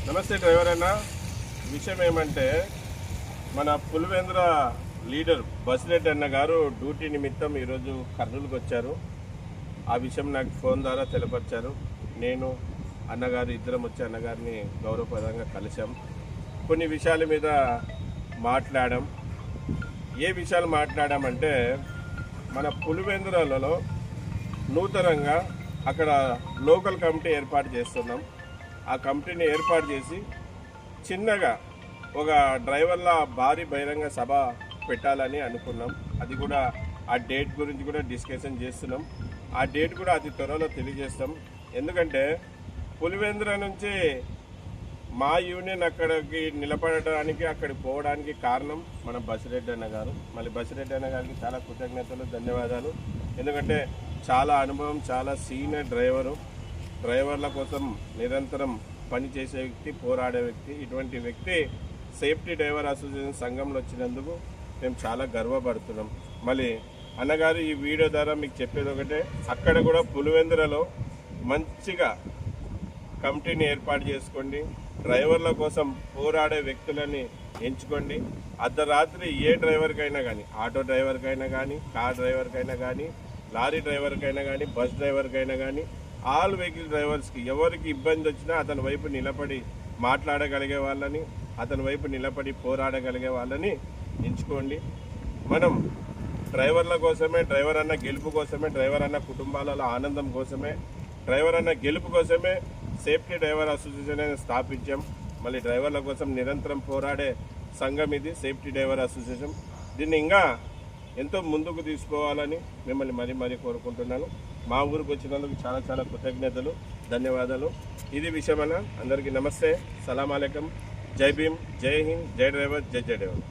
నమస్తే డ్రైవర్ అన్న. విషయం ఏమంటే మన పులివెందుల లీడర్ బసిరెడ్డి అన్న గారు డ్యూటీ నిమిత్తం ఈరోజు కర్నూలుకు వచ్చారు. ఆ విషయం నాకు ఫోన్ ద్వారా తెలపరిచారు. నేను అన్నగారు ఇద్దరం వచ్చి అన్నగారిని గౌరవప్రదంగా కలిసాం. కొన్ని విషయాల మీద మాట్లాడాం. ఏ విషయాలు మాట్లాడామంటే మన పులివెందులలో నూతనంగా అక్కడ లోకల్ కమిటీ ఏర్పాటు చేస్తున్నాం. ఆ కమిటీని ఏర్పాటు చేసి చిన్నగా ఒక డ్రైవర్ల భారీ బహిరంగ సభ పెట్టాలని అనుకున్నాం. అది కూడా ఆ డేట్ గురించి కూడా డిస్కషన్ చేస్తున్నాం. ఆ డేట్ కూడా అతి త్వరలో తెలియజేస్తాం. ఎందుకంటే పులివెందుల నుంచి మా యూనియన్ అక్కడికి నిలబడడానికి అక్కడికి పోవడానికి కారణం మన బసిరెడ్డి అన్న గారు. మళ్ళీ బసిరెడ్డి అన్న గారికి చాలా కృతజ్ఞతలు, ధన్యవాదాలు. ఎందుకంటే చాలా అనుభవం, చాలా సీనియర్ డ్రైవర్ల కోసం నిరంతరం పనిచేసే వ్యక్తి, పోరాడే వ్యక్తి. ఇటువంటి వ్యక్తి సేఫ్టీ డ్రైవర్ అసోసియేషన్ సంఘంలో వచ్చినందుకు మేము చాలా గర్వపడుతున్నాం. మళ్ళీ అన్నగారు ఈ వీడియో ద్వారా మీకు చెప్పేది ఒకటే, అక్కడ కూడా పులివెందులలో మంచిగా కమిటీని ఏర్పాటు చేసుకోండి. డ్రైవర్ల కోసం పోరాడే వ్యక్తులని ఎంచుకోండి. అర్ధరాత్రి ఏ డ్రైవర్కైనా కానీ, ఆటో డ్రైవర్కైనా కానీ, కార్ డ్రైవర్కైనా కానీ, లారీ డ్రైవర్కైనా కానీ, బస్ డ్రైవర్కైనా కానీ, ఆల్ వెహికల్ డ్రైవర్స్కి ఎవరికి ఇబ్బంది వచ్చినా అతని వైపు నిలబడి మాట్లాడగలిగే వాళ్ళని, అతని వైపు నిలబడి పోరాడగలిగే వాళ్ళని ఎంచుకోండి. మనం డ్రైవర్ల కోసమే, డ్రైవర్ అన్న గెలుపు కోసమే, డ్రైవర్ అన్న కుటుంబాలలో ఆనందం కోసమే, డ్రైవర్ అన్న గెలుపు కోసమే సేఫ్టీ డ్రైవర్ అసోసియేషన్ అనేది స్థాపించాం. మళ్ళీ డ్రైవర్ల కోసం నిరంతరం పోరాడే సంఘం ఇది సేఫ్టీ డ్రైవర్ అసోసియేషన్. దీన్ని ఇంకా ఎంతో ముందుకు తీసుకోవాలని మిమ్మల్ని మరీ కోరుకుంటున్నాను. మా ఊరికి వచ్చినందుకు చాలా చాలా కృతజ్ఞతలు, ధన్యవాదాలు. ఇది విషయమన్నా. అందరికీ నమస్తే, సలాం అలైకుం, జై భీమ్, జై హింద్, జై డ్రైవర్, జై డ్రైవర్.